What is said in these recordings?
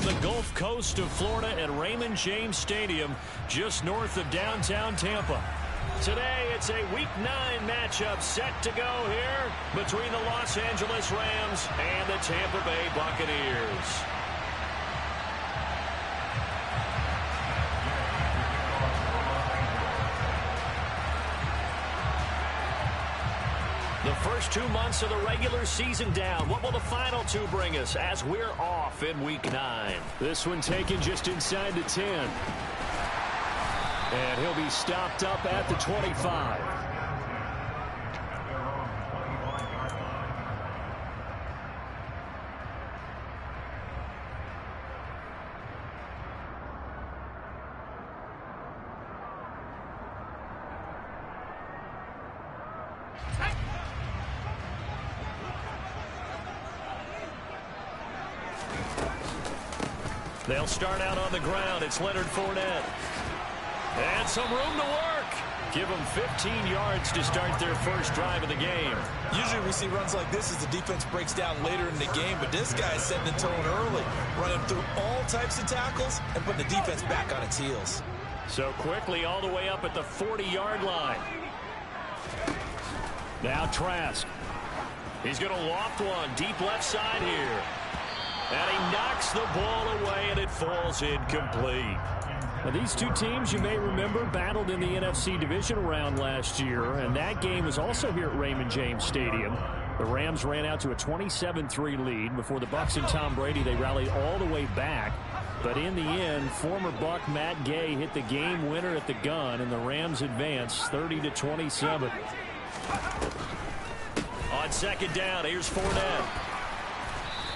from the Gulf Coast of Florida at Raymond James Stadium, just north of downtown Tampa. Today, it's a Week 9 matchup set to go here between the Los Angeles Rams and the Tampa Bay Buccaneers. The first 2 months of the regular season down. What will the final 2 bring us as we're off in Week 9? This one taken just inside the 10. And he'll be stopped up at the 25. They'll start out on the ground. It's Leonard Fournette. And some room to work. Give them 15 yards to start their first drive of the game. Usually we see runs like this as the defense breaks down later in the game, but this guy's setting the tone early, running through all types of tackles and putting the defense back on its heels. So quickly all the way up at the 40-yard line. Now Trask. He's going to loft one deep left side here. And he knocks the ball away, and it falls incomplete. Now, these two teams, you may remember, battled in the NFC divisional round last year, and that game was also here at Raymond James Stadium. The Rams ran out to a 27-3 lead. Before the Bucs and Tom Brady, they rallied all the way back. But in the end, former Buck Matt Gay hit the game winner at the gun, and the Rams advanced 30-27. On second down, here's Fournette.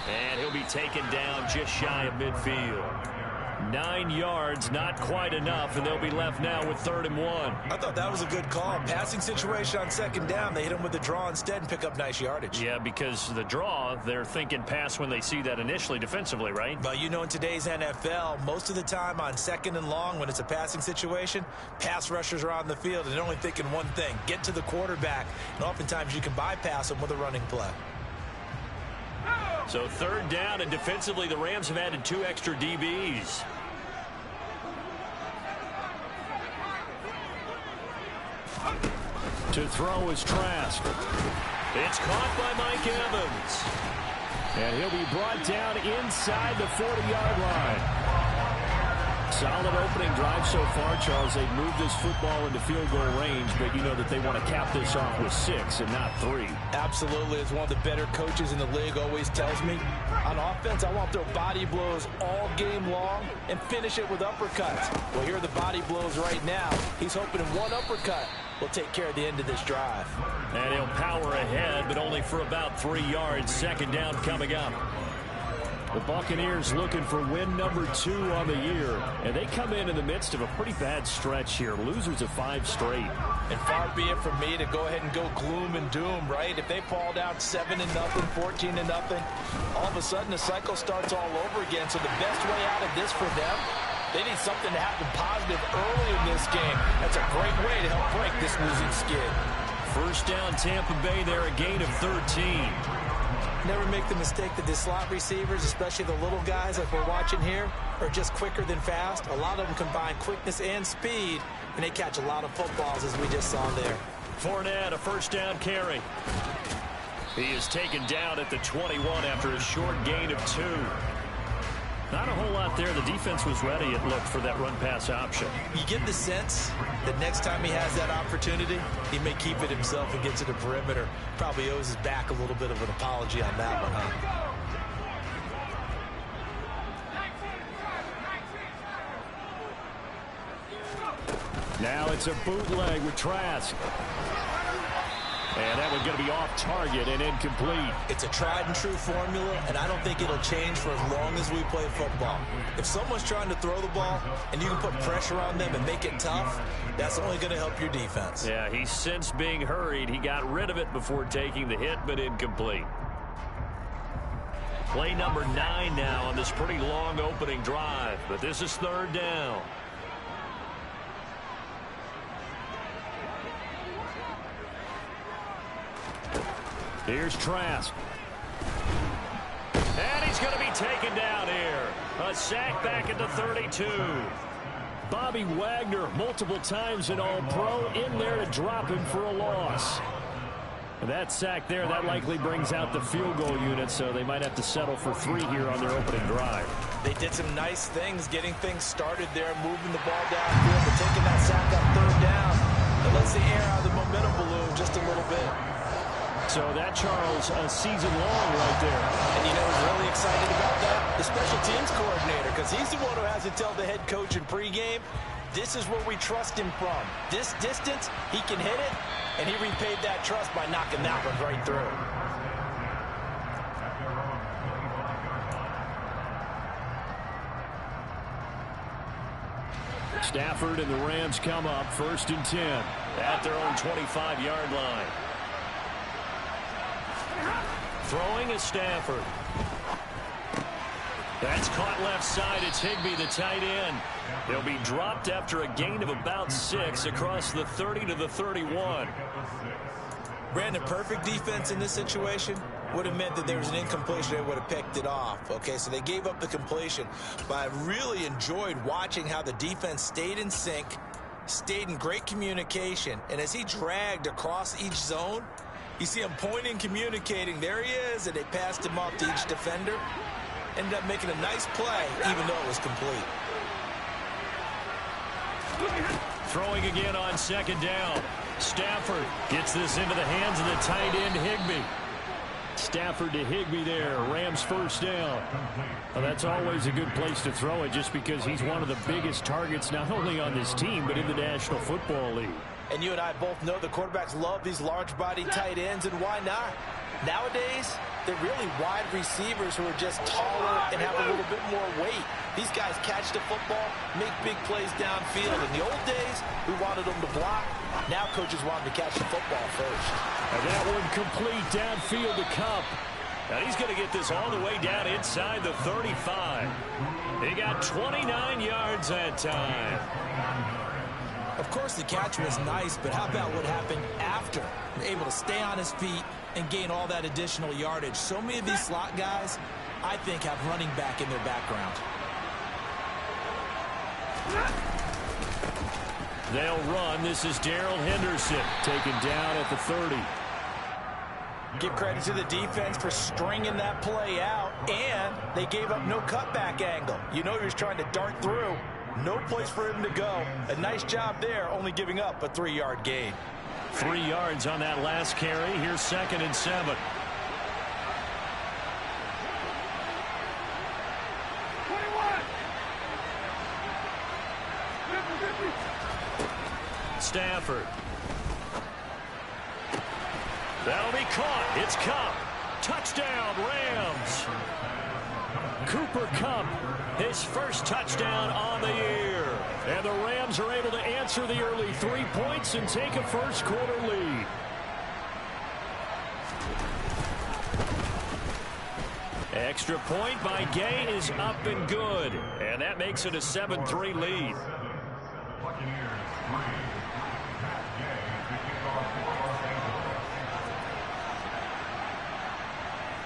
And he'll be taken down just shy of midfield. 9 yards, not quite enough, and they'll be left now with 3rd and 1. I thought that was a good call. Passing situation on second down. They hit him with the draw instead and pick up nice yardage. Yeah, because the draw, they're thinking pass when they see that initially defensively, right? But you know, in today's NFL, most of the time on second and long, when it's a passing situation, pass rushers are on the field and they're only thinking one thing, get to the quarterback. And oftentimes you can bypass them with a running play. So 3rd down, and defensively the Rams have added 2 extra DBs. To throw is Trask. It's caught by Mike Evans. And he'll be brought down inside the 40-yard line. Solid opening drive so far, Charles. They've moved this football into field goal range, but you know that they want to cap this off with 6 and not 3. Absolutely. As one of the better coaches in the league always tells me, on offense, I want to throw body blows all game long and finish it with uppercuts. Well, here are the body blows right now. He's hoping in one uppercut will take care of the end of this drive. And he'll power ahead, but only for about 3 yards. Second down coming up. The Buccaneers looking for win number 2 on the year. And they come in the midst of a pretty bad stretch here. Losers of 5 straight. And far be it from me to go ahead and go gloom and doom, right? If they fall down 7-0, 14-0, all of a sudden the cycle starts all over again. So the best way out of this for them, they need something to happen positive early in this game. That's a great way to help break this losing skid. First down, Tampa Bay there, a gain of 13. Never make the mistake that the slot receivers, especially the little guys like we're watching here, are just quicker than fast. A lot of them combine quickness and speed, and they catch a lot of footballs, as we just saw there. Fournette, a first down carry. He is taken down at the 21 after a short gain of 2. Not a whole lot there. The defense was ready, it looked, for that run-pass option. You get the sense that next time he has that opportunity, he may keep it himself and get to the perimeter. Probably owes his back a little bit of an apology on that one, huh? Now it's a bootleg with Trask. And that one's going to be off target and incomplete. It's a tried-and-true formula, and I don't think it'll change for as long as we play football. If someone's trying to throw the ball and you can put pressure on them and make it tough, that's only going to help your defense. Yeah, he's since being hurried. He got rid of it before taking the hit, but incomplete. Play number 9 now on this pretty long opening drive, but this is 3rd down. Here's Trask. And he's going to be taken down here. A sack back at the 32. Bobby Wagner, multiple times an All-Pro, in there to drop him for a loss. And that sack there, that likely brings out the field goal unit, so they might have to settle for 3 here on their opening drive. They did some nice things, getting things started there, moving the ball downfield, but taking that sack on 3rd down. It lets the air out of the momentum balloon just a little bit. So that, Charles, a season long right there. And you know who's really excited about that? The special teams coordinator, because he's the one who has to tell the head coach in pregame, this is where we trust him from. This distance, he can hit it, and he repaid that trust by knocking that one right through. Stafford and the Rams come up 1st and 10 at their own 25-yard line. Throwing is Stafford. That's caught left side. It's Higbee, the tight end. He'll be dropped after a gain of about 6 across the 30 to the 31. Brandon, perfect defense in this situation would have meant that there was an incompletion. They would have picked it off. Okay, so they gave up the completion. But I really enjoyed watching how the defense stayed in sync, stayed in great communication. And as he dragged across each zone, you see him pointing, communicating. There he is, and they passed him off to each defender. Ended up making a nice play, even though it was complete. Throwing again on 2nd down. Stafford gets this into the hands of the tight end, Higbee. Stafford to Higbee there. Rams 1st down. Well, that's always a good place to throw it just because he's one of the biggest targets not only on this team but in the National Football League. And you and I both know the quarterbacks love these large-body tight ends, and why not? Nowadays, they're really wide receivers who are just taller and have a little bit more weight. These guys catch the football, make big plays downfield. In the old days, we wanted them to block. Now coaches want them to catch the football first. And that one complete downfield to Cup. Now he's going to get this all the way down inside the 35. He got 29 yards that time. Of course, the catch was nice, but how about what happened after? Able to stay on his feet and gain all that additional yardage. So many of these slot guys, I think, have running back in their background. They'll run. This is Darrell Henderson taken down at the 30. Give credit to the defense for stringing that play out, and they gave up no cutback angle. You know he was trying to dart through. No place for him to go. A nice job there, only giving up a 3-yard gain. 3 yards on that last carry. Here's 2nd and 7. Stafford. That'll be caught. It's Cup. Touchdown, Rams. Cooper Kupp, his first touchdown on the year. And the Rams are able to answer the early 3 points and take a first-quarter lead. Extra point by Gay is up and good. And that makes it a 7-3 lead.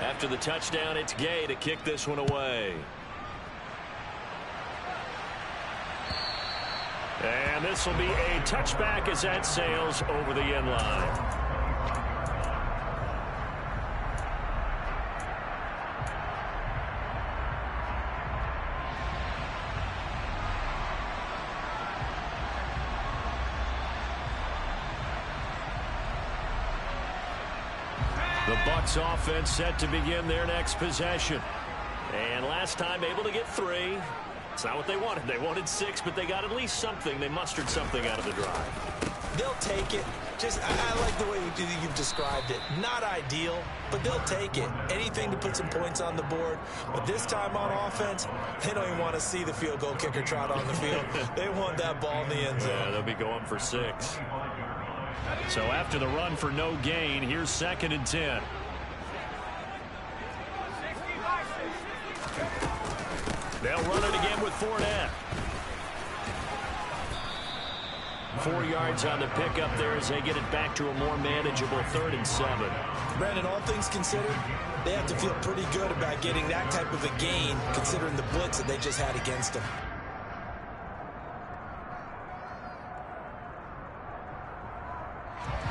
After the touchdown, it's Gay to kick this one away. And this will be a touchback as that sails over the end line. The Bucs offense set to begin their next possession. And last time able to get 3. It's not what they wanted. They wanted 6, but they got at least something. They mustered something out of the drive. They'll take it. I like the way you've described it. Not ideal, but they'll take it. Anything to put some points on the board. But this time on offense, they don't even want to see the field goal kicker trot on the field. They want that ball in the end zone. Yeah, they'll be going for 6. So after the run for no gain, here's 2nd and 10. They'll run it again with Fournette. 4 yards on the pickup there as they get it back to a more manageable 3rd and 7. Brandon, all things considered, They have to feel pretty good about getting that type of a gain, considering the blitz that they just had against them.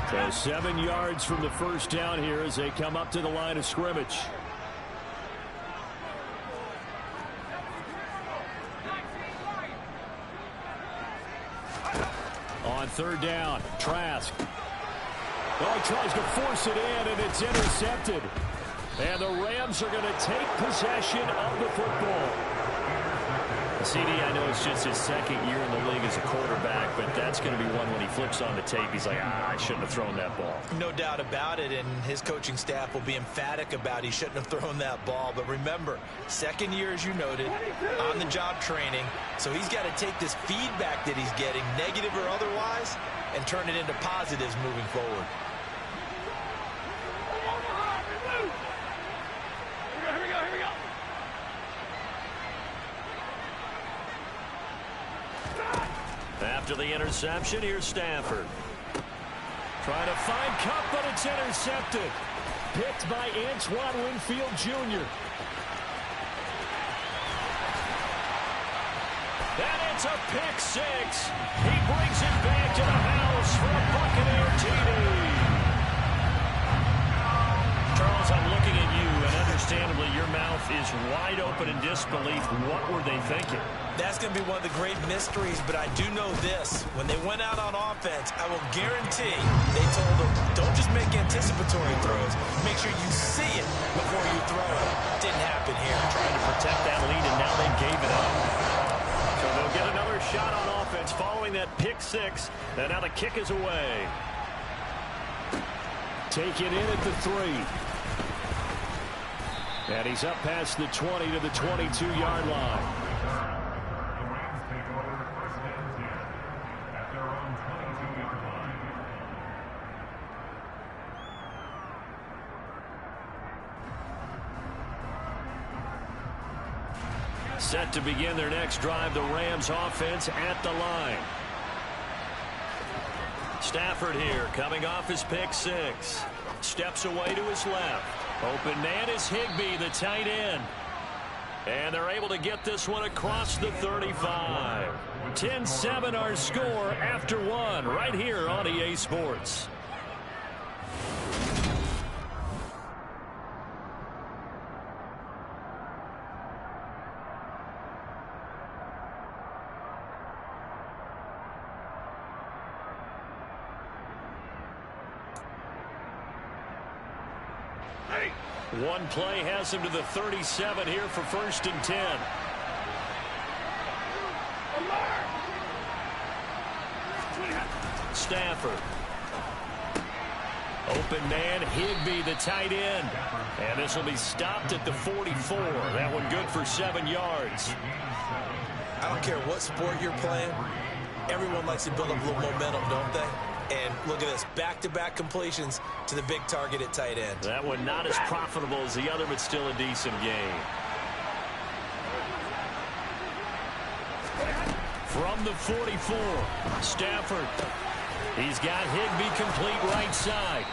So 7 yards from the first down here as they come up to the line of scrimmage. On third down, Trask. Oh, he tries to force it in, and it's intercepted. And the Rams are going to take possession of the football. CD, I know it's just his second year in the league as a quarterback, but that's going to be one when he flips on the tape, he's like, I shouldn't have thrown that ball. No doubt about it, and his coaching staff will be emphatic about he shouldn't have thrown that ball. But remember, second year, as you noted, on-the-job training, so he's got to take this feedback that he's getting, negative or otherwise, and turn it into positives moving forward. After the interception, here's Stafford. Trying to find Cup, but it's intercepted. Picked by Antoine Winfield Jr. And it's a pick six. He brings it back to the house for a Buccaneer TD. Charles, I'm looking at you, and understandably, your mouth is wide open in disbelief. What were they thinking? That's going to be one of the great mysteries, but I do know this. When they went out on offense, I will guarantee they told them, don't just make anticipatory throws. Make sure you see it before you throw it. Didn't happen here. Trying to protect that lead, and now they gave it up. So they'll get another shot on offense following that pick six, and now the kick is away. Take it in at the 3. And he's up past the 20 to the 22-yard line. Set to begin their next drive, the Rams offense at the line. Stafford here, coming off his pick six. Steps away to his left. Open man is Higbee, the tight end. And they're able to get this one across the 35. 10-7 our score after one, right here on EA Sports. One play has him to the 37 here for 1st and 10. Stafford. Open man, Higbee, the tight end. And this will be stopped at the 44. That one good for 7 yards. I don't care what sport you're playing. Everyone likes to build up a little momentum, don't they? And look at this, back-to-back completions to the big target at tight end. That one not as profitable as the other, but still a decent gain. From the 44, Stafford. He's got Higbee complete right side.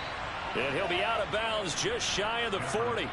And he'll be out of bounds just shy of the 40.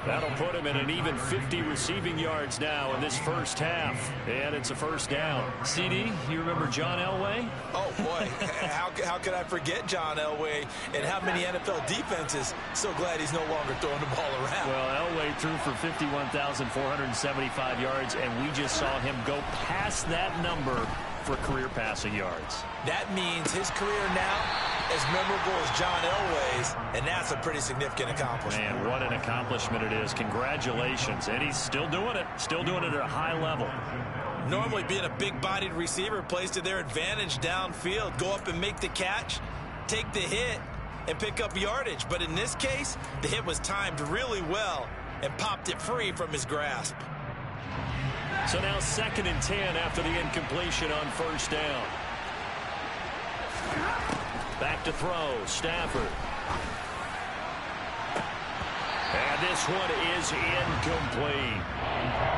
That'll put him in an even 50 receiving yards now in this first half. And it's a first down. CD, you remember John Elway? Oh, boy. how could I forget John Elway and how many NFL defenses? So glad he's no longer throwing the ball around. Well, Elway threw for 51,475 yards, and we just saw him go past that number for career passing yards. That means his career now as memorable as John Elway's, and that's a pretty significant accomplishment. Man, what an accomplishment it is. Congratulations. And he's still doing it. Still doing it at a high level. Normally being a big-bodied receiver plays to their advantage downfield. Go up and make the catch, take the hit, and pick up yardage. But in this case, the hit was timed really well and popped it free from his grasp. So now 2nd and 10 after the incompletion on first down. Back to throw, Stafford. And this one is incomplete.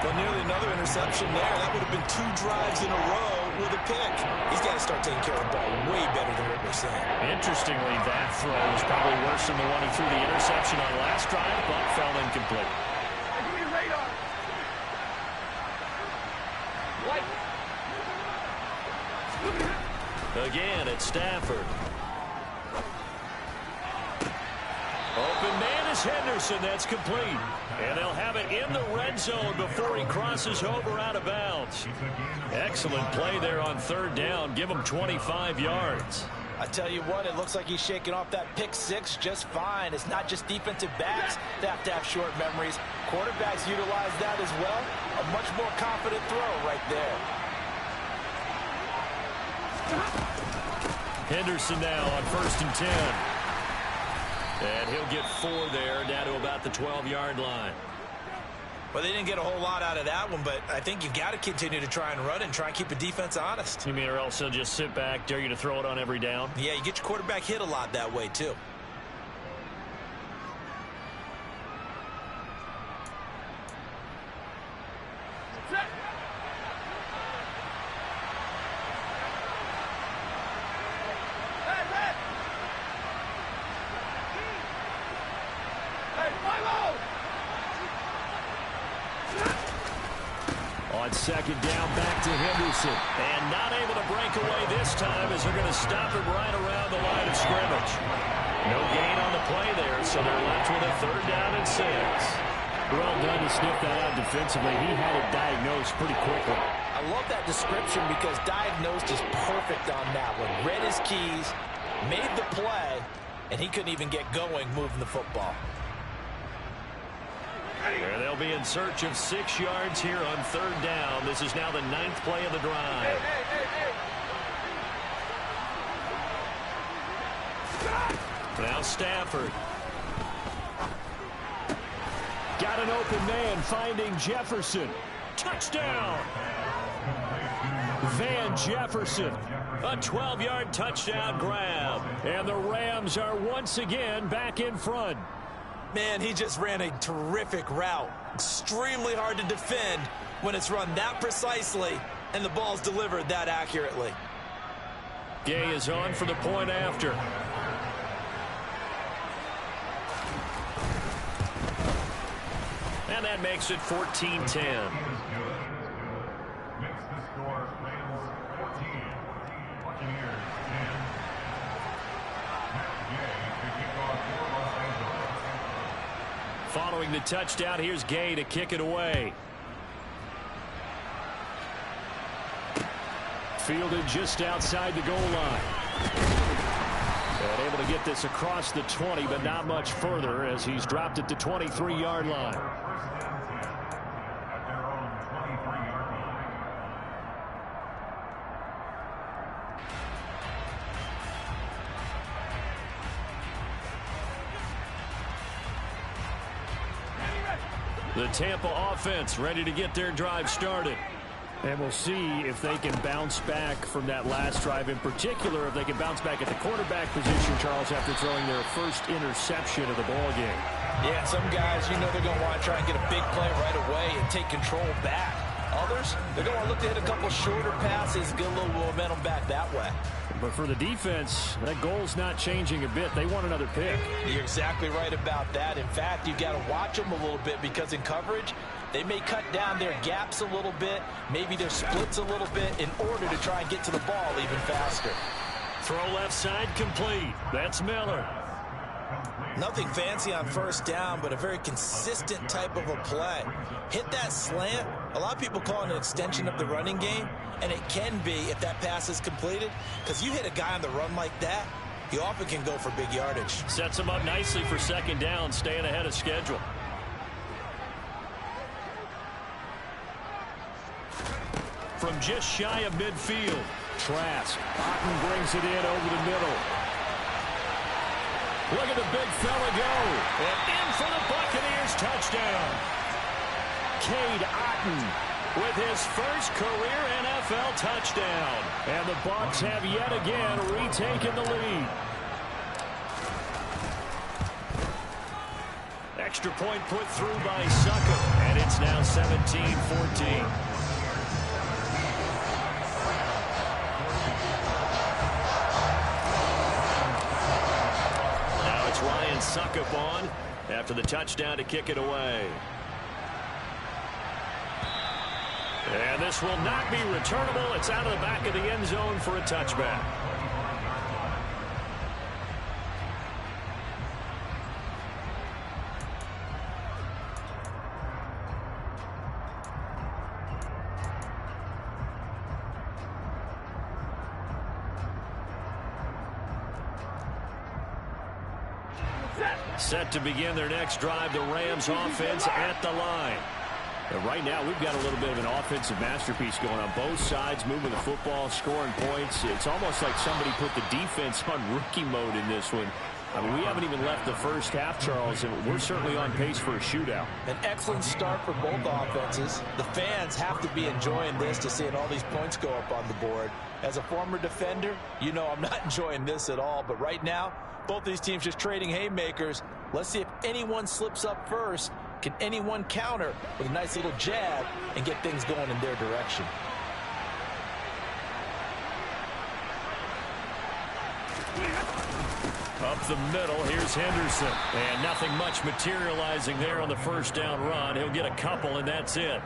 Well, nearly another interception there. That would have been 2 drives in a row with a pick. He's got to start taking care of the ball way better than what we're seeing. Interestingly, that throw was probably worse than the one he threw the interception on last drive, but fell incomplete. Again, it's Stafford. Open man is Henderson. That's complete. And they'll have it in the red zone before he crosses over out of bounds. Excellent play there on third down. Give him 25 yards. I tell you what, it looks like he's shaking off that pick six just fine. It's not just defensive backs that have to have short memories. Quarterbacks utilize that as well. A much more confident throw right there. Henderson now on 1st and 10. And he'll get 4 there, down to about the 12-yard line. Well, they didn't get a whole lot out of that one, but I think you've got to continue to try and run and try and keep the defense honest. You mean, or else they'll just sit back, dare you to throw it on every down? Yeah, you get your quarterback hit a lot that way, too. On second down, back to Henderson. And not able to break away this time as they're going to stop him right around the line of scrimmage. No gain on the play there, so they're left with a 3rd down and 6. Well done to sniff that out defensively. He had it diagnosed pretty quickly. I love that description because diagnosed is perfect on that one. Read his keys, made the play, and he couldn't even get going moving the football. And they'll be in search of 6 yards here on 3rd down. This is now the 9th play of the drive. Now Stafford. Got an open man, finding Jefferson. Touchdown! Van Jefferson. A 12-yard touchdown grab. And the Rams are once again back in front. Man, he just ran a terrific route. Extremely hard to defend when it's run that precisely and the ball's delivered that accurately. Gay is on for the point after. And that makes it 14-10. Following the touchdown, here's Gay to kick it away. Fielded just outside the goal line. And able to get this across the 20, but not much further as he's dropped at the 23-yard line. The Tampa offense ready to get their drive started. And we'll see if they can bounce back from that last drive, in particular if they can bounce back at the quarterback position, Charles, after throwing their first interception of the ball game. Yeah, some guys, you know they're going to want to try and get a big play right away and take control back. Others, they're going to look to hit a couple shorter passes, get a little momentum back that way. But for the defense, that goal's not changing a bit. They want another pick. You're exactly right about that. In fact, you've got to watch them a little bit because in coverage, they may cut down their gaps a little bit, maybe their splits a little bit in order to try and get to the ball even faster. Throw left side complete. That's Miller. Nothing fancy on first down, but a very consistent type of a play. Hit that slant. A lot of people call it an extension of the running game, and it can be if that pass is completed, because you hit a guy on the run like that, he often can go for big yardage. Sets him up nicely for second down, staying ahead of schedule. From just shy of midfield. Trask. Otten brings it in over the middle. Look at the big fella go. And in for the Buccaneers touchdown. Cade Otten with his first career NFL touchdown. And the Bucs have yet again retaken the lead. Extra point put through by Sucker. And it's now 17-14. on after the touchdown to kick it away. And this will not be returnable. It's out of the back of the end zone for a touchback. Set to begin their next drive, the Rams offense at the line. And right now, we've got a little bit of an offensive masterpiece going on both sides, moving the football, scoring points. It's almost like somebody put the defense on rookie mode in this one. I mean, we haven't even left the first half, Charles, and we're certainly on pace for a shootout. An excellent start for both offenses. The fans have to be enjoying this to seeing all these points go up on the board. As a former defender, you know I'm not enjoying this at all. But right now, both these teams just trading haymakers. Let's see if anyone slips up first. Can anyone counter with a nice little jab and get things going in their direction? Up the middle, here's Henderson. And nothing much materializing there on the first down run. He'll get a couple, and that's it.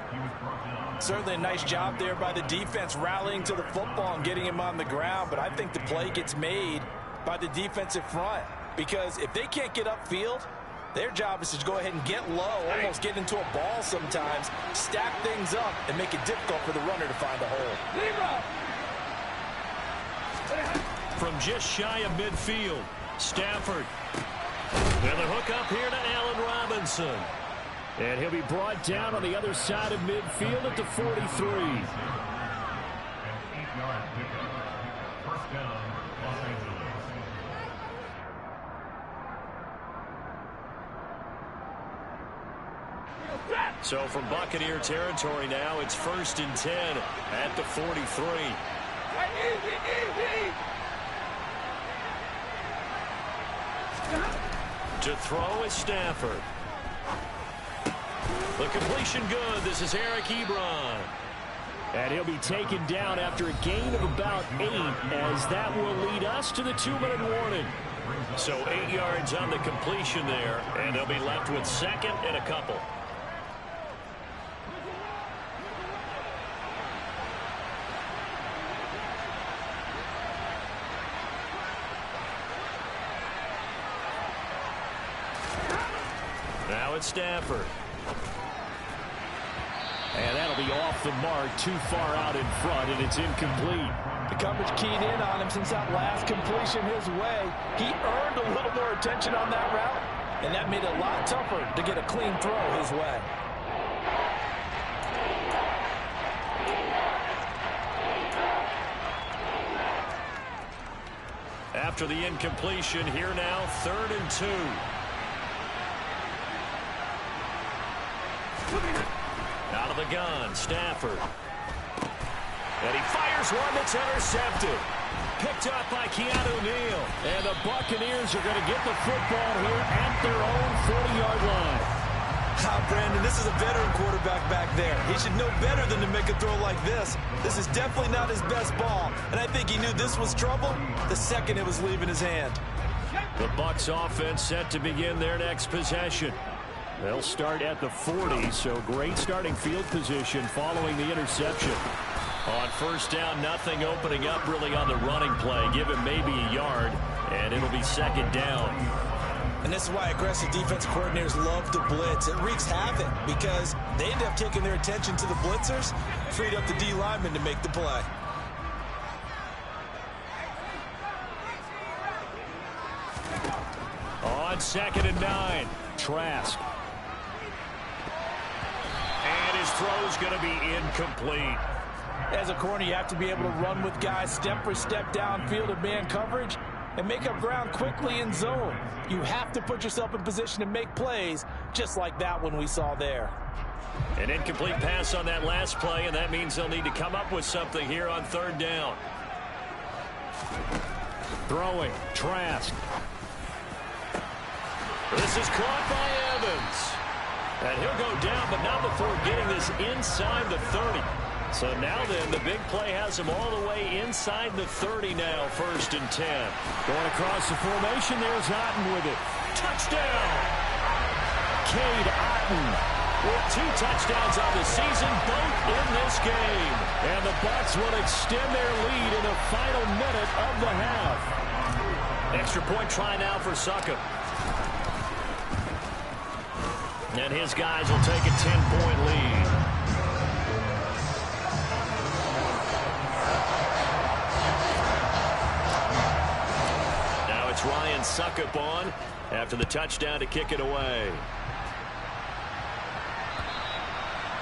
Certainly a nice job there by the defense rallying to the football and getting him on the ground. But I think the play gets made by the defensive front. Because if they can't get upfield, their job is to go ahead and get low, almost get into a ball sometimes, stack things up, and make it difficult for the runner to find a hole. From just shy of midfield, Stafford. And the hook up here to Allen Robinson. And he'll be brought down on the other side of midfield at the 43. So from Buccaneer territory now, it's 1st and 10 at the 43. To throw is Stafford. The completion good. This is Eric Ebron. And he'll be taken down after a gain of about 8, as that will lead us to the 2-minute warning. So 8 yards on the completion there, and they'll be left with 2nd and a couple. Now it's Stafford. And that'll be off the mark, too far out in front, and it's incomplete. The coverage keyed in on him since that last completion his way. He earned a little more attention on that route, and that made it a lot tougher to get a clean throw his way. After the incompletion, here now, 3rd and 2. Out of the gun, Stafford. And he fires one that's intercepted. Picked up by Keanu Neal. And the Buccaneers are going to get the football here at their own 40-yard line. Brandon, this is a veteran quarterback back there. He should know better than to make a throw like this. This is definitely not his best ball. And I think he knew this was trouble the second it was leaving his hand. The Bucs offense set to begin their next possession. They'll start at the 40, so great starting field position following the interception. On first down, nothing opening up really on the running play. Give him maybe a yard, and it'll be 2nd down. And this is why aggressive defense coordinators love to blitz. It wreaks havoc because they end up taking their attention to the blitzers, freed up the D lineman to make the play. On 2nd and 9, Trask. And his throw's going to be incomplete. As a corner, you have to be able to run with guys step for step downfield in man coverage and make up ground quickly in zone. You have to put yourself in position to make plays, just like that one we saw there. An incomplete pass on that last play, and that means they'll need to come up with something here on 3rd down. Throwing, Trask. This is caught by Evans. And he'll go down, but not before getting this inside the 30. So now then, the big play has him all the way inside the 30 now, 1st and 10. Going across the formation, there's Otten with it. Touchdown! Cade Otton with 2 touchdowns on the season, both in this game. And the Bucs will extend their lead in the final minute of the half. Extra point try now for Succop. And his guys will take a 10-point lead. Now it's Ryan Succop on after the touchdown to kick it away.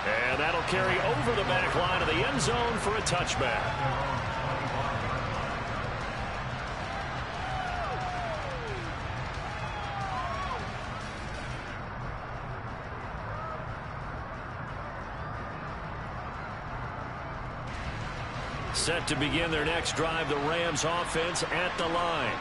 And that'll carry over the back line of the end zone for a touchback. Set to begin their next drive, the Rams offense at the line.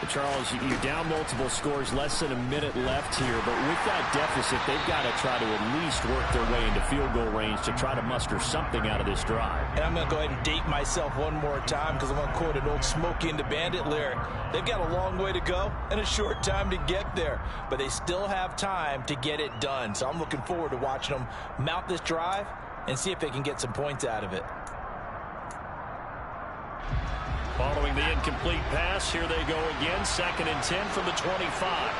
Charles, you're down multiple scores, less than a minute left here, but with that deficit, they've got to try to at least work their way into field goal range to try to muster something out of this drive. And I'm going to go ahead and date myself one more time because I'm going to quote an old Smokey and the Bandit lyric. They've got a long way to go and a short time to get there, but they still have time to get it done. So I'm looking forward to watching them mount this drive and see if they can get some points out of it. Following the incomplete pass, here they go again. 2nd and 10 from the 25.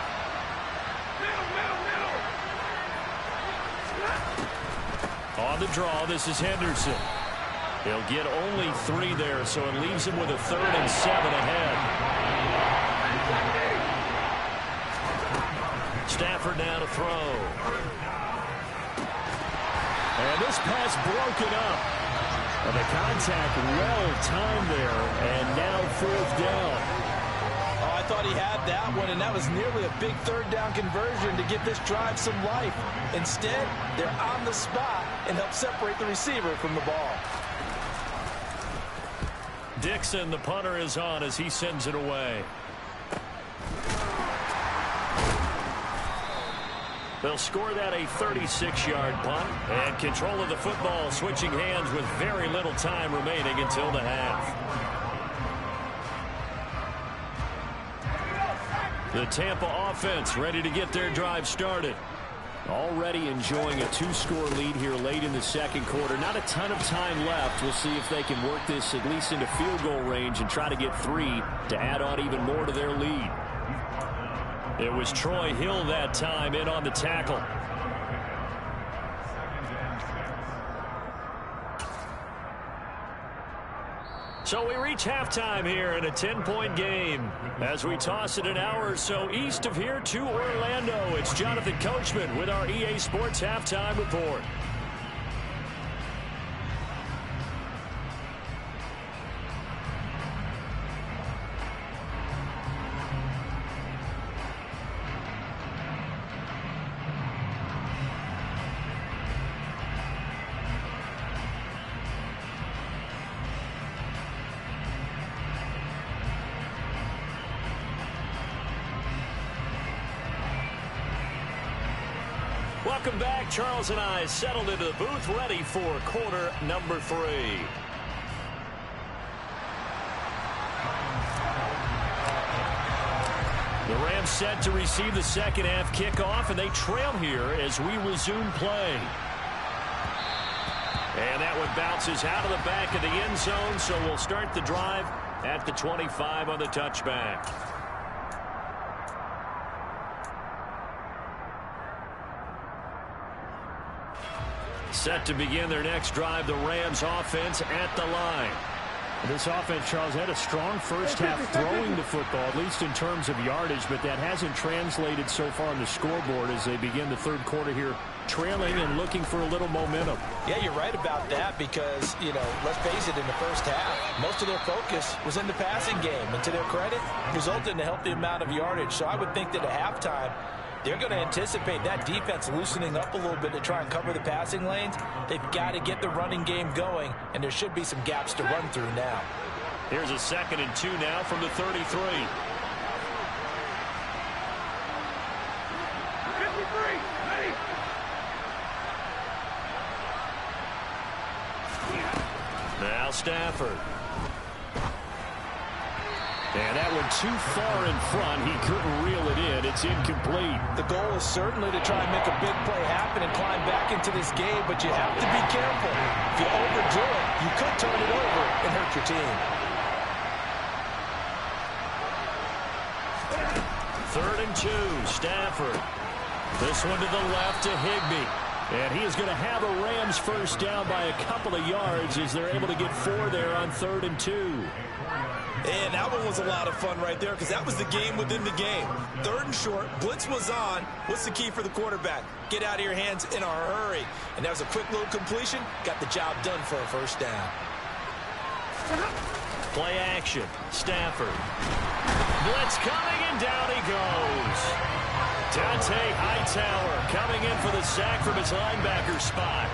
On the draw, this is Henderson. He'll get only 3 there, so it leaves him with a 3rd and 7 ahead. Stafford now to throw. And this pass broken up. Well, the contact well-timed there, and now 4th down. Oh, I thought he had that one, and that was nearly a big 3rd down conversion to give this drive some life. Instead, they're on the spot and help separate the receiver from the ball. Dixon, the punter, is on as he sends it away. They'll score that a 36-yard punt, and control of the football switching hands with very little time remaining until the half. The Tampa offense ready to get their drive started. Already enjoying a 2-score lead here late in the 2nd quarter. Not a ton of time left. We'll see if they can work this at least into field goal range and try to get 3 to add on even more to their lead. It was Troy Hill that time in on the tackle. So we reach halftime here in a 10-point game. As we toss it an hour or so east of here to Orlando, it's Jonathan Coachman with our EA Sports Halftime Report. Welcome back. Charles and I settled into the booth, ready for quarter number 3. The Rams set to receive the 2nd half kickoff, and they trail here as we resume play. And that one bounces out of the back of the end zone, so we'll start the drive at the 25 on the touchback. Set to begin their next drive, the Rams offense at the line. This offense, Charles, had a strong first half throwing the football, at least in terms of yardage, but that hasn't translated so far on the scoreboard as they begin the 3rd quarter here, trailing and looking for a little momentum. Yeah, you're right about that because, let's face it, in the first half, most of their focus was in the passing game. And to their credit, resulted in a healthy amount of yardage. So I would think that at halftime, they're going to anticipate that defense loosening up a little bit to try and cover the passing lanes. They've got to get the running game going, and there should be some gaps to run through now. Here's a 2nd and 2 now from the 33. 53, ready. Now Stafford. And that one too far in front. He couldn't reel it in. It's incomplete. The goal is certainly to try and make a big play happen and climb back into this game, but you have to be careful. If you overdo it, you could turn it over and hurt your team. 3rd and 2, Stafford. This one to the left to Higbee. And he is going to have a Rams first down by a couple of yards as they're able to get 4 there on 3rd and 2. And that one was a lot of fun right there because that was the game within the game. 3rd and short, blitz was on. What's the key for the quarterback? Get out of your hands in a hurry. And that was a quick little completion. Got the job done for a first down. Play action. Stafford. Blitz coming, and down he goes. Dante Hightower coming in for the sack from his linebacker spot.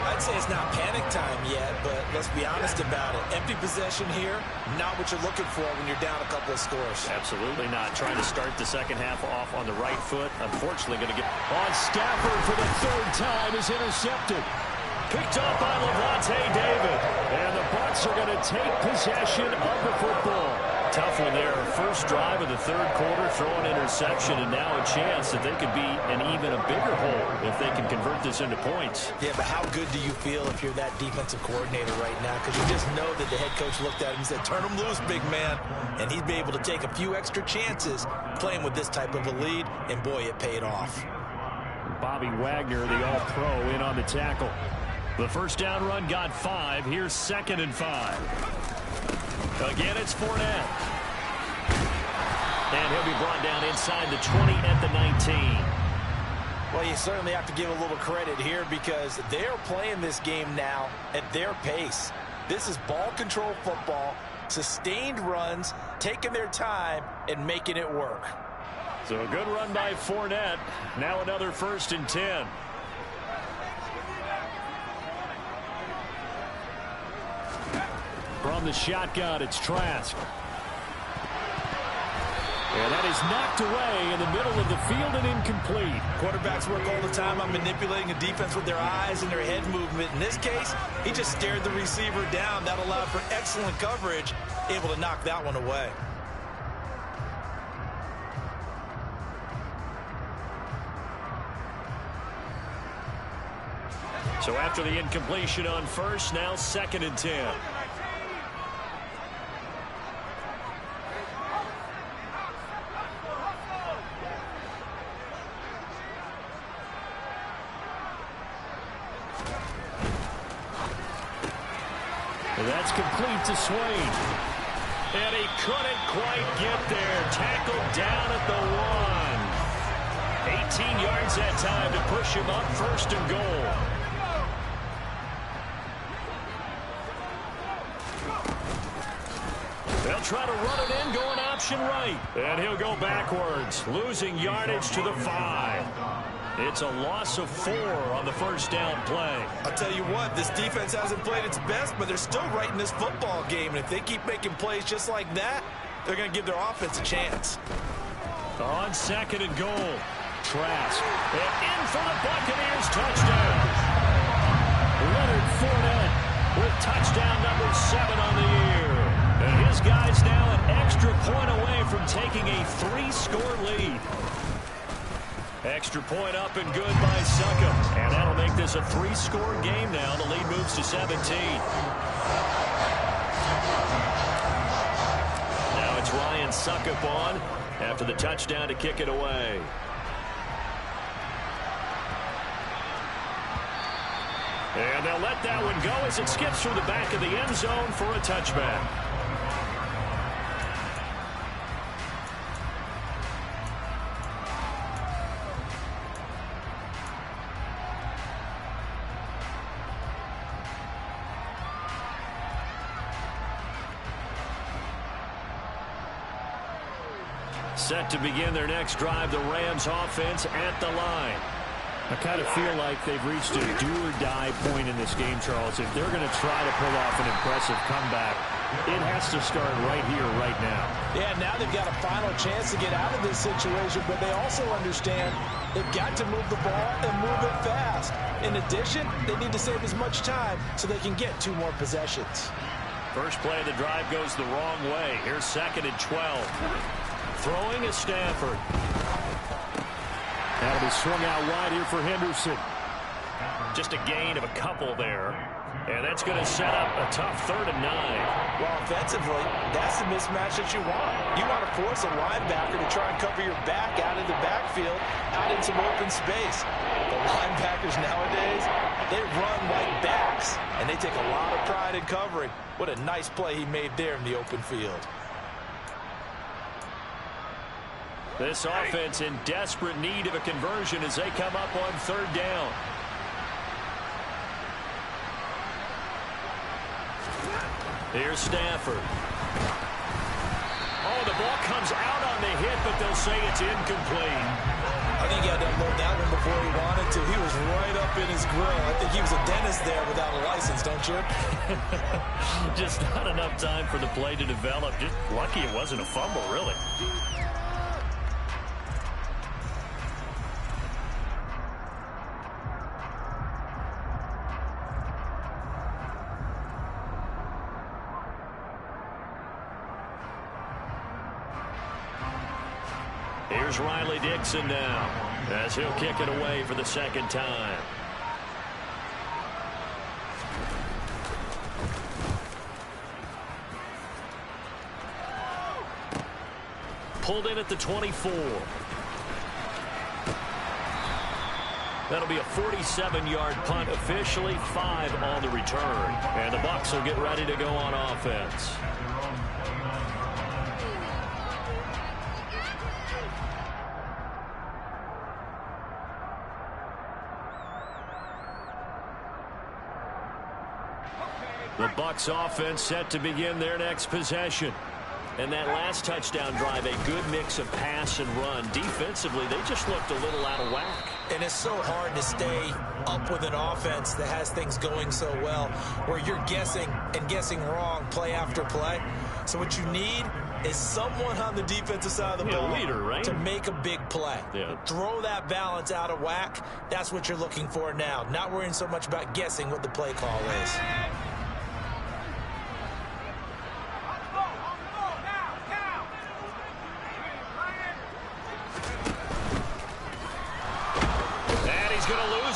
I'd say it's not panic time yet, but let's be honest about it. Empty possession here, not what you're looking for when you're down a couple of scores. Absolutely not. Trying to start the second half off on the right foot. Unfortunately, going to get on Stafford for the 3rd time is intercepted. picked up by Levante David. And the Bucs are going to take possession of the football. Tough one there. First drive of the 3rd quarter, throw an interception, and now a chance that they could be an even a bigger hole if they can convert this into points. Yeah, but how good do you feel if you're that defensive coordinator right now? Because you just know that the head coach looked at him and said, turn him loose, big man. And he'd be able to take a few extra chances playing with this type of a lead, and boy, it paid off. Bobby Wagner, the all-pro, in on the tackle. The first down run got 5. Here's 2nd and 5. Again, it's Fournette. And he'll be brought down inside the 20 at the 19. Well, you certainly have to give a little credit here because they're playing this game now at their pace. This is ball control football, sustained runs, taking their time, and making it work. So a good run by Fournette. Now another 1st and 10. From the shotgun, it's Trask. And that is knocked away in the middle of the field and incomplete. Quarterbacks work all the time on manipulating a defense with their eyes and their head movement. In this case, he just stared the receiver down. That allowed for excellent coverage, able to knock that one away. So after the incompletion on first, now 2nd and 10. That's complete to Swain. And he couldn't quite get there. Tackled down at the 1. 18 yards that time to push him up 1st and goal. They'll try to run it in, going option right. And he'll go backwards, losing yardage to the 5. It's a loss of 4 on the first down play. I'll tell you what, this defense hasn't played its best, but they're still right in this football game. And if they keep making plays just like that, they're going to give their offense a chance. On 2nd and goal, Trask. And in for the Buccaneers touchdown. Leonard Fournette with touchdown number 7 on the year. And his guy's now an extra point away from taking a 3-score lead. Extra point up and good by Succop. And that'll make this a 3-score game now. The lead moves to 17. Now it's Ryan Succop on after the touchdown to kick it away. And they'll let that one go as it skips through the back of the end zone for a touchback. Set to begin their next drive, the Rams offense at the line. I kind of feel like they've reached a do-or-die point in this game, Charles. If they're going to try to pull off an impressive comeback, it has to start right here, right now. Yeah, now they've got a final chance to get out of this situation, but they also understand they've got to move the ball and move it fast. In addition, they need to save as much time so they can get 2 more possessions. First play of the drive goes the wrong way. Here's 2nd and 12. Throwing is Stafford. That'll be swung out wide here for Henderson. Just a gain of a couple there. And that's going to set up a tough 3rd and 9. Well, offensively, that's the mismatch that you want. You want to force a linebacker to try and cover your back out of the backfield, out in some open space. The linebackers nowadays, they run like backs, and they take a lot of pride in covering. What a nice play he made there in the open field. This offense in desperate need of a conversion as they come up on 3rd down. Here's Stafford. Oh, the ball comes out on the hit, but they'll say it's incomplete. I think he had to unload that one before he wanted to. He was right up in his grill. I think he was a dentist there without a license, don't you? Just not enough time for the play to develop. Just lucky it wasn't a fumble, really. Here's Riley Dixon now as he'll kick it away for the 2nd time. Pulled in at the 24. That'll be a 47-yard punt, officially 5 on the return. And the Bucs will get ready to go on offense. The Bucs offense set to begin their next possession. And that last touchdown drive, a good mix of pass and run. Defensively, they just looked a little out of whack. And it's so hard to stay up with an offense that has things going so well, where you're guessing and guessing wrong play after play. So what you need is someone on the defensive side of the ball leader, right? to make a big play. Yeah. Throw that balance out of whack. That's what you're looking for now. Not worrying so much about guessing what the play call is.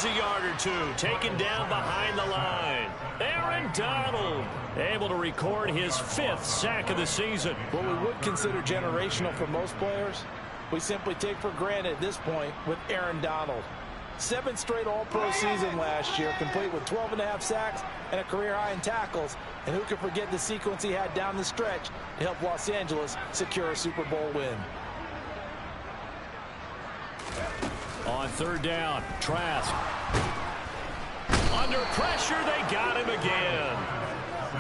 A yard or two, taken down behind the line. Aaron Donald able to record his 5th sack of the season. What we would consider generational for most players, we simply take for granted at this point with Aaron Donald. 7 straight All-Pro season last year, complete with 12.5 sacks and a career high in tackles. And who can forget the sequence he had down the stretch to help Los Angeles secure a Super Bowl win. On 3rd down, Trask. Under pressure, they got him again.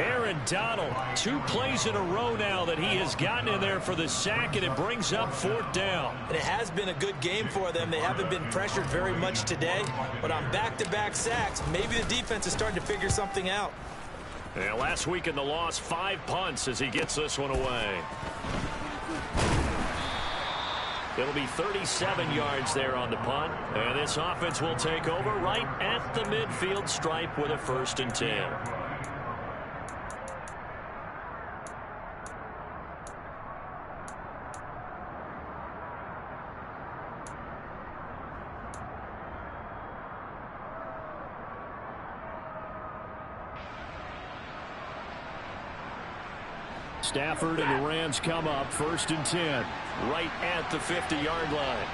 Aaron Donald, 2 plays in a row now that he has gotten in there for the sack, and it brings up 4th down. And it has been a good game for them. They haven't been pressured very much today, but on back-to-back sacks, maybe the defense is starting to figure something out. Yeah, last week in the loss, 5 punts as he gets this one away. It'll be 37 yards there on the punt. And this offense will take over right at the midfield stripe with a 1st and 10. Stafford and the Rams come up 1st and 10. Right at the 50-yard line.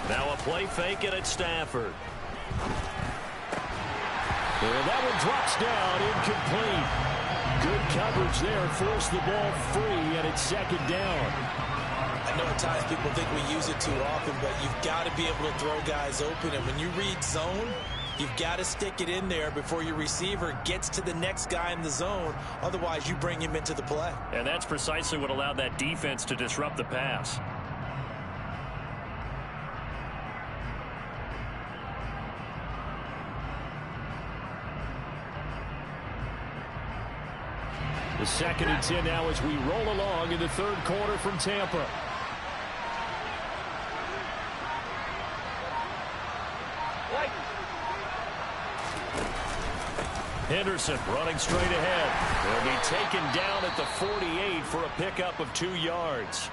Now a play fake and it's Stafford. And that one drops down, incomplete. Good coverage there, forced the ball free, and it's 2nd down. I know at times people think we use it too often, but you've got to be able to throw guys open. And when you read zone, you've got to stick it in there before your receiver gets to the next guy in the zone. Otherwise, you bring him into the play. And that's precisely what allowed that defense to disrupt the pass. The 2nd and 10 now as we roll along in the 3rd quarter from Tampa. Henderson running straight ahead. They'll be taken down at the 48 for a pickup of 2 yards.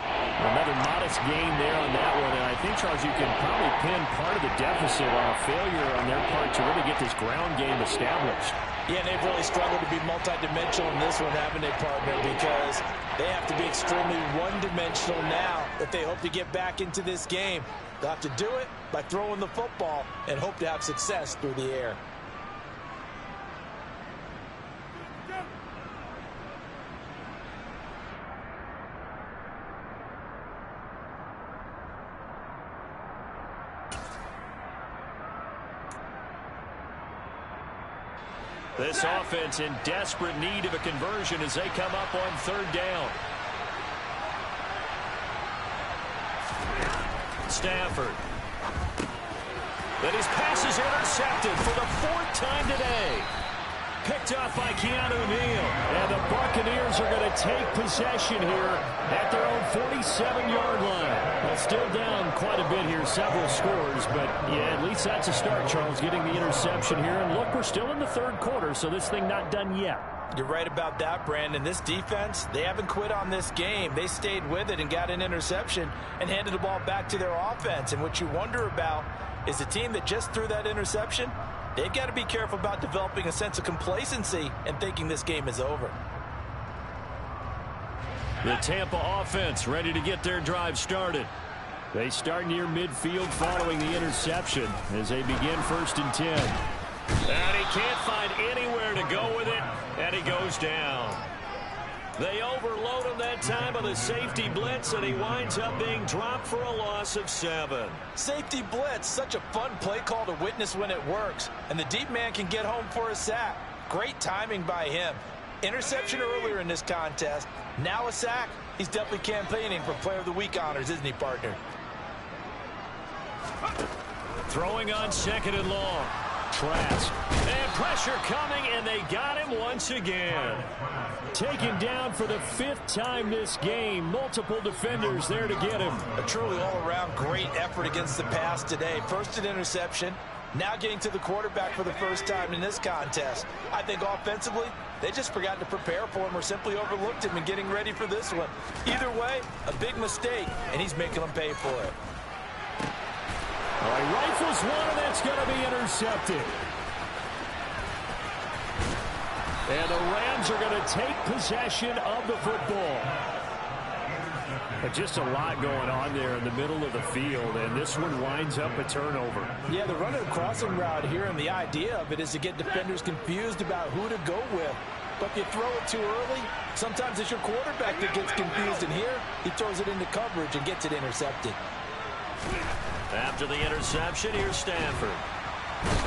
Another modest gain there on that one, and I think, Charles, you can probably pin part of the deficit on a failure on their part to really get this ground game established. Yeah, they've really struggled to be multidimensional in this one, haven't they, partner? Because they have to be extremely one-dimensional now if they hope to get back into this game. They'll have to do it by throwing the football and hope to have success through the air. This offense in desperate need of a conversion as they come up on 3rd down. Stafford. But his pass is intercepted for the 4th time today. Picked off by Keanu Neal. And the Buccaneers are going to take possession here at their own 47-yard line. Well, still down quite a bit here, several scores, but yeah, at least that's a start, Charles, getting the interception here. And look, we're still in the 3rd quarter, so this thing not done yet. You're right about that, Brandon. This defense, they haven't quit on this game. They stayed with it and got an interception and handed the ball back to their offense. And what you wonder about is the team that just threw that interception, they've got to be careful about developing a sense of complacency and thinking this game is over. The Tampa offense ready to get their drive started. They start near midfield following the interception as they begin 1st and 10. And he can't find anywhere to go with it, and he goes down. They overload him that time on the safety blitz, and he winds up being dropped for a loss of 7. Safety blitz, such a fun play call to witness when it works. And the deep man can get home for a sack. Great timing by him. Interception earlier in this contest. Now a sack. He's definitely campaigning for Player of the Week honors, isn't he, partner? Throwing on 2nd and long. Trask. And pressure coming, and they got him once again. Taken down for the 5th time this game. Multiple defenders there to get him. A truly all-around great effort against the pass today. First an interception, now getting to the quarterback for the 1st time in this contest. I think offensively, they just forgot to prepare for him or simply overlooked him in getting ready for this one. Either way, a big mistake, and he's making them pay for it. All right, rifles one, and that's going to be intercepted. And the Rams are going to take possession of the football. But just a lot going on there in the middle of the field, and this one winds up a turnover. Yeah, they're running a crossing route here, and the idea of it is to get defenders confused about who to go with. But if you throw it too early, sometimes it's your quarterback that gets confused, and here he throws it into coverage and gets it intercepted. After the interception, here's Stafford.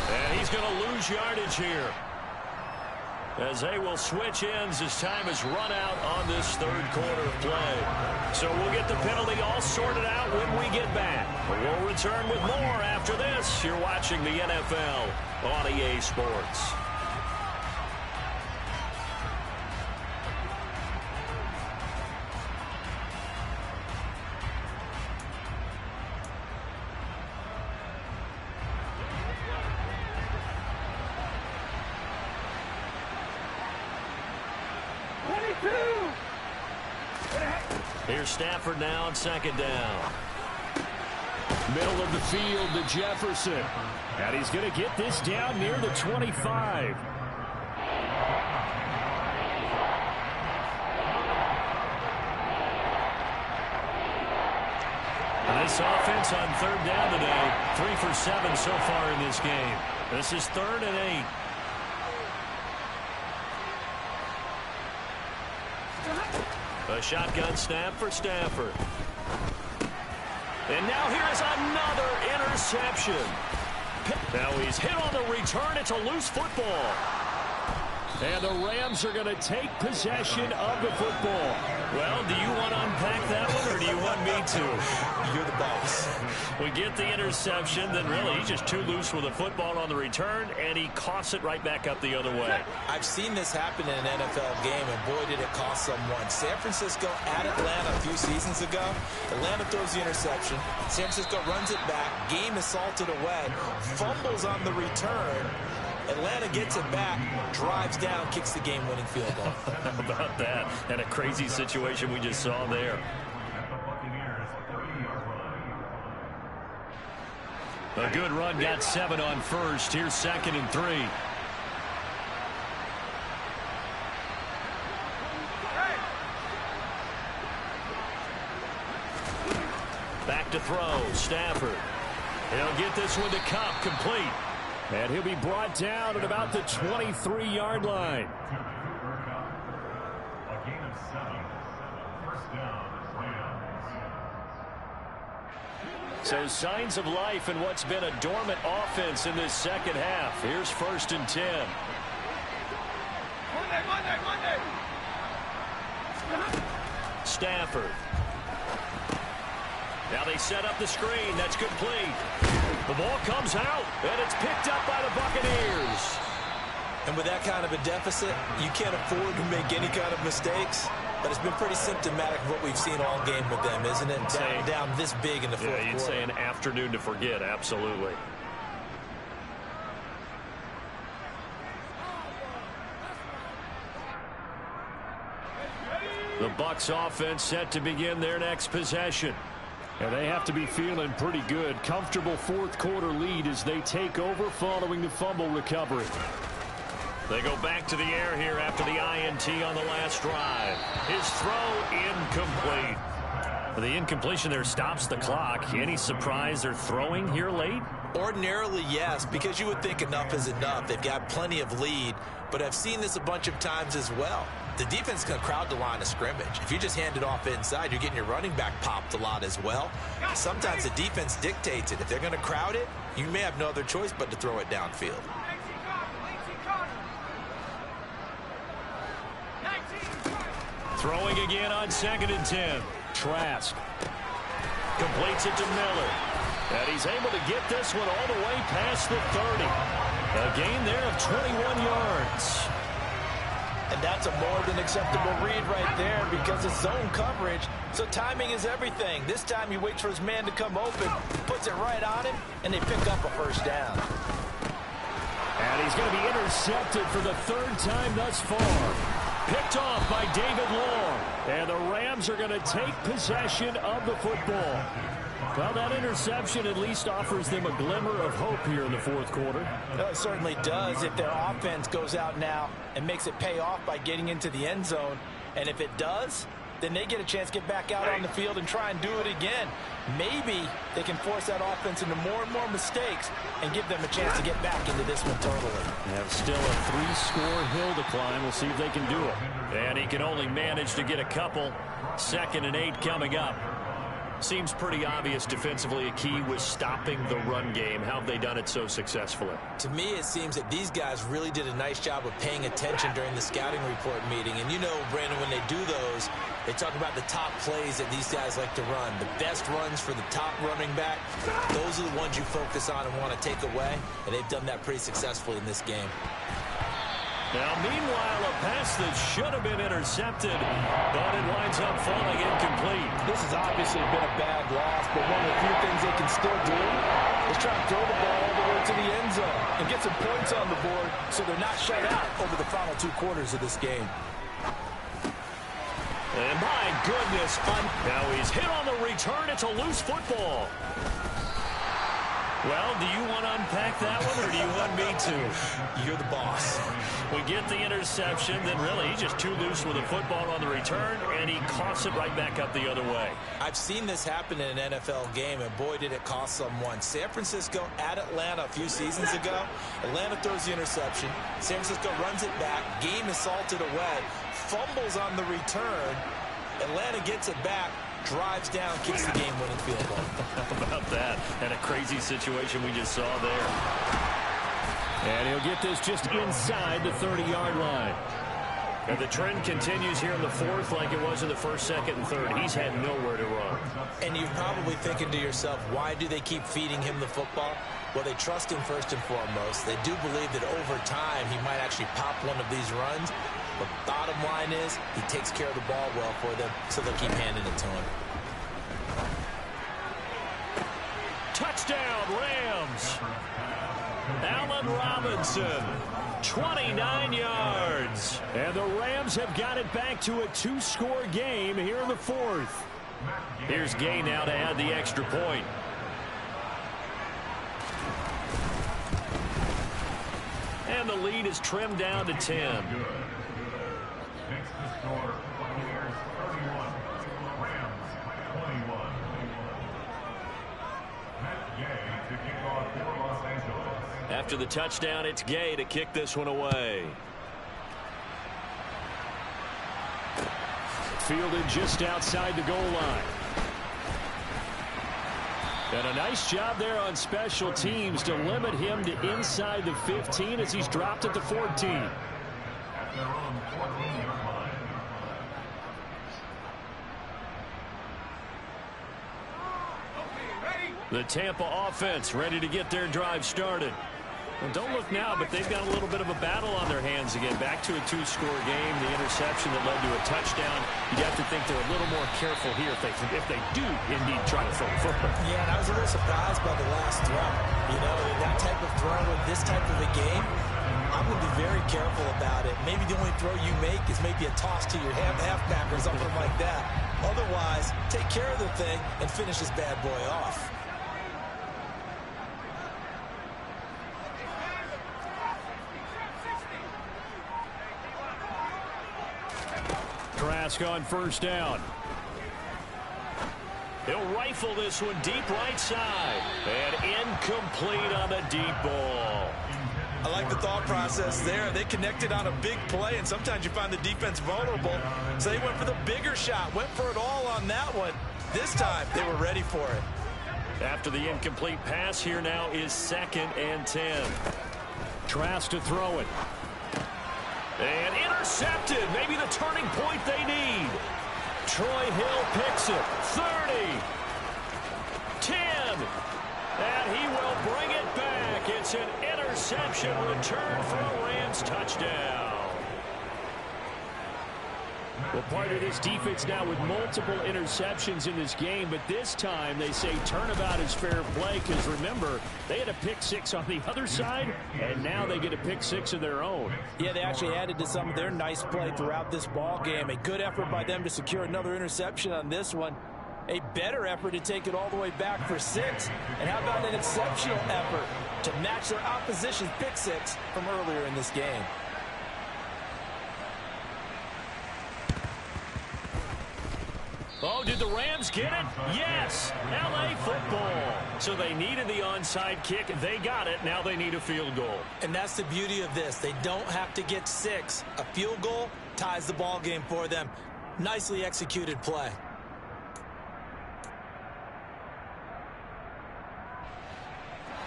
And he's going to lose yardage here, as they will switch ends as time is run out on this 3rd quarter of play. So we'll get the penalty all sorted out when we get back. We'll return with more after this. You're watching the NFL on EA Sports. Here's Stafford now on 2nd down. Middle of the field to Jefferson. And he's going to get this down near the 25. And this offense on 3rd down today, 3 for 7 so far in this game. This is 3rd and 8. A shotgun snap for Stafford. And now here is another interception. Now he's hit on the return. It's a loose football. And the Rams are going to take possession of the football. Well, do you want to unpack that one, or do you want me to? You're the the boss. We get the interception, then really he's just too loose with the football on the return, and he coughs it right back up the other way. I've seen this happen in an NFL game, and boy, did it cost someone. San Francisco at Atlanta a few seasons ago. Atlanta throws the interception. San Francisco runs it back. Game is salted away. Fumbles on the return. Atlanta gets it back, drives down, kicks the game-winning field goal. How about that? And a crazy situation we just saw there. A good run, got 7 on first. Here's 2nd and 3. Back to throw, Stafford. He'll get this one to Cup, complete. And he'll be brought down at about the 23-yard line. So signs of life in what's been a dormant offense in this second half. Here's 1st and 10. Stafford. Now they set up the screen. That's complete. The ball comes out, and it's picked up by the Buccaneers. And with that kind of a deficit, you can't afford to make any kind of mistakes. But it's been pretty symptomatic of what we've seen all game with them, isn't it? Down this big in the fourth quarter. Yeah, you'd say an afternoon to forget, absolutely. The Bucs offense set to begin their next possession. And they have to be feeling pretty good. Comfortable fourth quarter lead as they take over following the fumble recovery. They go back to the air here after the INT on the last drive. His throw incomplete. The incompletion there stops the clock. Any surprise they're throwing here late? Ordinarily, yes, because you would think enough is enough. They've got plenty of lead, but I've seen this a bunch of times as well. The defense can crowd the line of scrimmage. If you just hand it off inside, you're getting your running back popped a lot as well. Sometimes the defense dictates it. If they're going to crowd it, you may have no other choice but to throw it downfield. Throwing again on 2nd and 10. Trask completes it to Miller. And he's able to get this one all the way past the 30. A gain there of 21 yards. And that's a more than acceptable read right there because it's zone coverage. So timing is everything. This time he waits for his man to come open, puts it right on him, and they pick up a first down. And he's going to be intercepted for the 3rd time thus far. Picked off by David Long. And the Rams are going to take possession of the football. Well, that interception at least offers them a glimmer of hope here in the fourth quarter. It certainly does if their offense goes out now and makes it pay off by getting into the end zone. And if it does, then they get a chance to get back out on the field and try and do it again. Maybe they can force that offense into more and more mistakes and give them a chance to get back into this one totally. They have still a 3-score hill to climb. We'll see if they can do it. And he can only manage to get a couple. 2nd and 8 coming up. Seems pretty obvious defensively a key was stopping the run game. How have they done it so successfully? To me, it seems that these guys really did a nice job of paying attention during the scouting report meeting. And you know, Brandon, when they do those, they talk about the top plays that these guys like to run. The best runs for the top running back, those are the ones you focus on and want to take away. And they've done that pretty successfully in this game. Now, meanwhile, a pass that should have been intercepted, but it winds up falling incomplete. This has obviously been a bad loss, but one of the few things they can still do is try to throw the ball all the way to the end zone and get some points on the board so they're not shut out over the final 2 quarters of this game. And my goodness, now he's hit on the return. It's a loose football. Well, do you want to unpack that one, or do you want me to? You're the boss. We get the interception, then really he's just too loose with the football on the return, and he coughs it right back up the other way. I've seen this happen in an NFL game, and boy, did it cost someone. San Francisco at Atlanta a few seasons ago. Atlanta throws the interception. San Francisco runs it back. Game is salted away. Fumbles on the return. Atlanta gets it back. Drives down, kicks the game-winning field goal. How about that? And a crazy situation we just saw there. And he'll get this just inside the 30-yard line. And the trend continues here in the fourth like it was in the first, second, and third. He's had nowhere to run. And you're probably thinking to yourself, why do they keep feeding him the football? Well, they trust him first and foremost. They do believe that over time he might actually pop one of these runs. But bottom line is he takes care of the ball well for them, so they'll keep handing it to him. Touchdown, Rams. Allen Robinson, 29 yards. And the Rams have got it back to a two-score game here in the fourth. Here's Gay now to add the extra point. And the lead is trimmed down to 10. Next to score, Buccaneers 31, Rams 21. Matt Gay to kick off for Los Angeles. After the touchdown, it's Gay to kick this one away. Fielded just outside the goal line. And a nice job there on special teams to limit him to inside the 15 as he's dropped at the 14. At their own 14-yard line. The Tampa offense ready to get their drive started. Well, don't look now, but they've got a little bit of a battle on their hands again. Back to a two-score game. The interception that led to a touchdown. You have to think they're a little more careful here if they do indeed try to throw the football. Yeah, and I was a little surprised by the last throw. You know, that type of throw in this type of a game, I would be very careful about it. Maybe the only throw you make is maybe a toss to your halfback or something like that. Otherwise, take care of the thing and finish this bad boy off. Trask on first down. He'll rifle this one deep right side. And incomplete on the deep ball. I like the thought process there. They connected on a big play, and sometimes you find the defense vulnerable. So they went for the bigger shot, went for it all on that one. This time, they were ready for it. After the incomplete pass, here now is 2nd and 10. Trask to throw it. And intercepted. Maybe the turning point they need. Troy Hill picks it. 30. 10. And he will bring it back. It's an interception return for a Rams touchdown. Well, part of this defense now with multiple interceptions in this game, but this time they say turnabout is fair play because, remember, they had a pick six on the other side, and now they get a pick six of their own. Yeah, they actually added to some of their nice play throughout this ball game. A good effort by them to secure another interception on this one. A better effort to take it all the way back for 6. And how about an exceptional effort to match their opposition's pick six from earlier in this game? Oh, did the Rams get it? Yes! L.A. football. So they needed the onside kick. They got it. Now they need a field goal. And that's the beauty of this. They don't have to get 6. A field goal ties the ball game for them. Nicely executed play.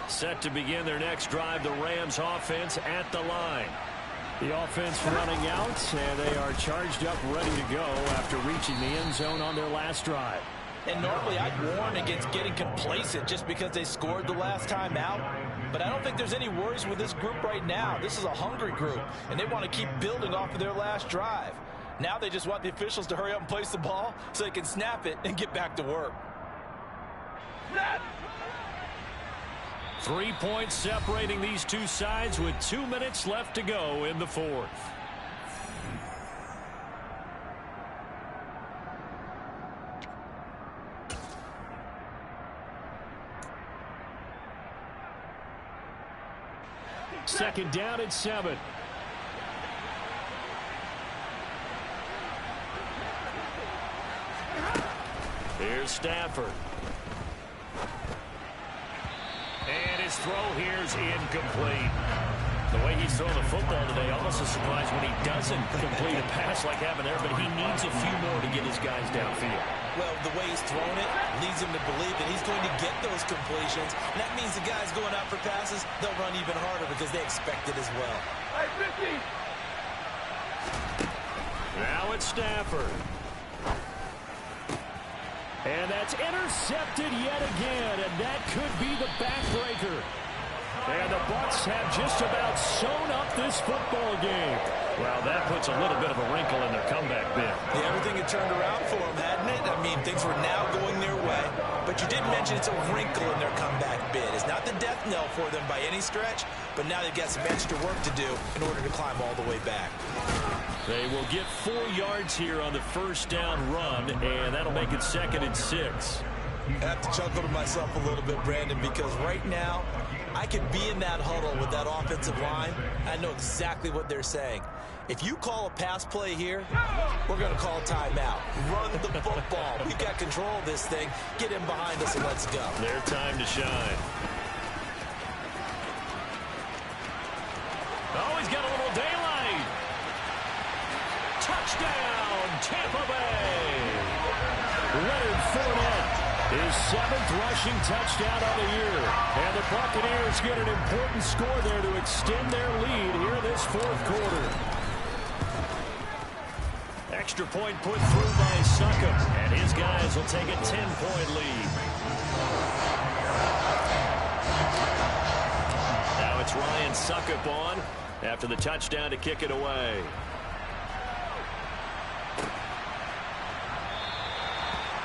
Set to begin their next drive, the Rams offense at the line. The offense running out, and they are charged up, ready to go after reaching the end zone on their last drive. And normally I'd warn against getting complacent just because they scored the last time out. But I don't think there's any worries with this group right now. This is a hungry group, and they want to keep building off of their last drive. Now they just want the officials to hurry up and place the ball so they can snap it and get back to work. 3 points separating these two sides with 2 minutes left to go in the fourth. Second down at 7. Here's Stafford. And his throw here is incomplete. The way he's throwing the football today, almost a surprise when he doesn't complete a pass like having there, but he needs a few more to get his guys downfield. Well, the way he's thrown it leads him to believe that he's going to get those completions. And that means the guys going out for passes, they'll run even harder because they expect it as well. Now it's Stafford. And that's intercepted yet again, and that could be the backbreaker. And the Bucs have just about sewn up this football game. Well, that puts a little bit of a wrinkle in their comeback bid. Yeah, everything had turned around for them, hadn't it? I mean, things were now going their way. But you did mention it's a wrinkle in their comeback bid. It's not the death knell for them by any stretch, but now they've got some extra work to do in order to climb all the way back. They will get 4 yards here on the first down run, and that'll make it 2nd and 6. I have to chuckle to myself a little bit, Brandon, because right now I could be in that huddle with that offensive line. I know exactly what they're saying. If you call a pass play here, we're going to call timeout. Run the football. We've got control of this thing. Get in behind us and let's go. Their time to shine. Oh, he's got a little daylight. Touchdown, Tampa Bay. Leonard Fournette, his 7th rushing touchdown of the year. And the Buccaneers get an important score there to extend their lead here this 4th quarter. Extra point put through by Succop, and his guys will take a 10-point lead. Now it's Ryan Succop on after the touchdown to kick it away.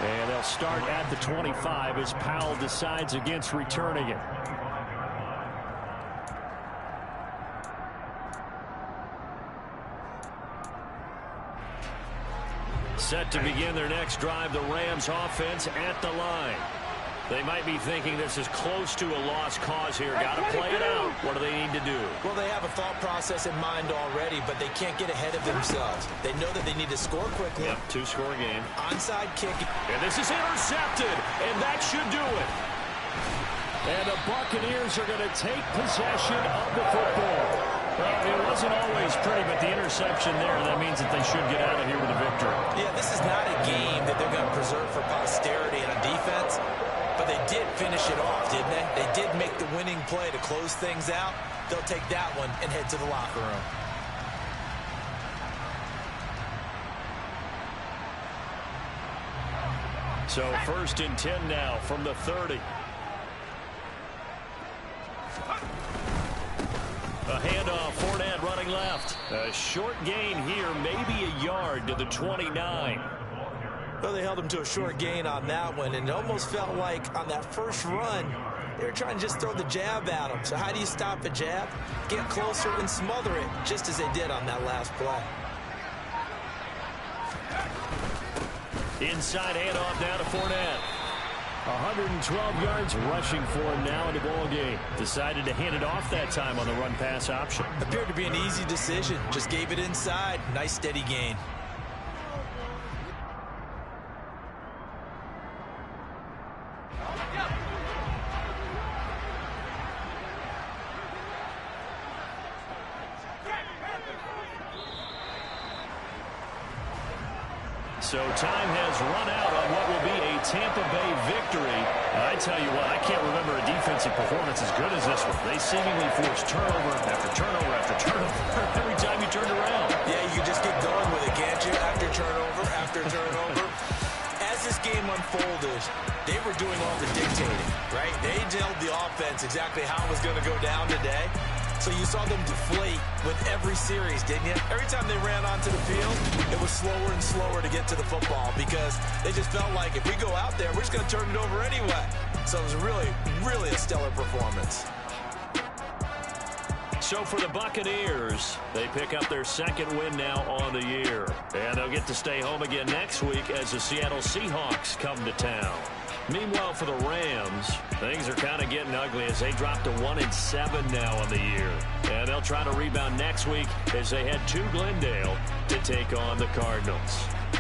And they'll start at the 25 as Powell decides against returning it. Set to begin their next drive, the Rams offense at the line. They might be thinking this is close to a lost cause here. Got to play it out. What do they need to do? Well, they have a thought process in mind already, but they can't get ahead of themselves. They know that they need to score quickly. Yep, 2-score game. Onside kick. And this is intercepted, and that should do it. And the Buccaneers are going to take possession of the football. Well, it wasn't always pretty, but the interception there, that means that they should get out of here with a victory. Yeah, this is not a game that they're going to preserve for posterity on defense, but they did finish it off, didn't they? They did make the winning play to close things out. They'll take that one and head to the locker room. So 1st and 10 now from the 30. A handoff, Fournette running left. A short gain here, maybe a yard to the 29. Well, they held him to a short gain on that one, and it almost felt like on that first run, they were trying to just throw the jab at him. So how do you stop a jab? Get closer and smother it, just as they did on that last play. Inside handoff now to Fournette. 112 yards rushing for him now in the ball game. Decided to hand it off that time on the run-pass option. Appeared to be an easy decision. Just gave it inside. Nice steady gain. So time has run out on what will be a Tampa Bay victory. I tell you what, I can't remember a defensive performance as good as this one. They seemingly forced turnover after turnover after turnover every time you turned around. Yeah, you can just get going with it, can't you? After turnover. As this game unfolded, they were doing all the dictating, right? They told the offense exactly how it was going to go down today. So you saw them deflate with every series, didn't you? Every time they ran onto the field, it was slower and slower to get to the football because they just felt like if we go out there, we're just going to turn it over anyway. So it was really, really a stellar performance. So for the Buccaneers, they pick up their 2nd win now on the year. And they'll get to stay home again next week as the Seattle Seahawks come to town. Meanwhile, for the Rams, things are kind of getting ugly as they drop to 1-7 now on the year. And they'll try to rebound next week as they head to Glendale to take on the Cardinals.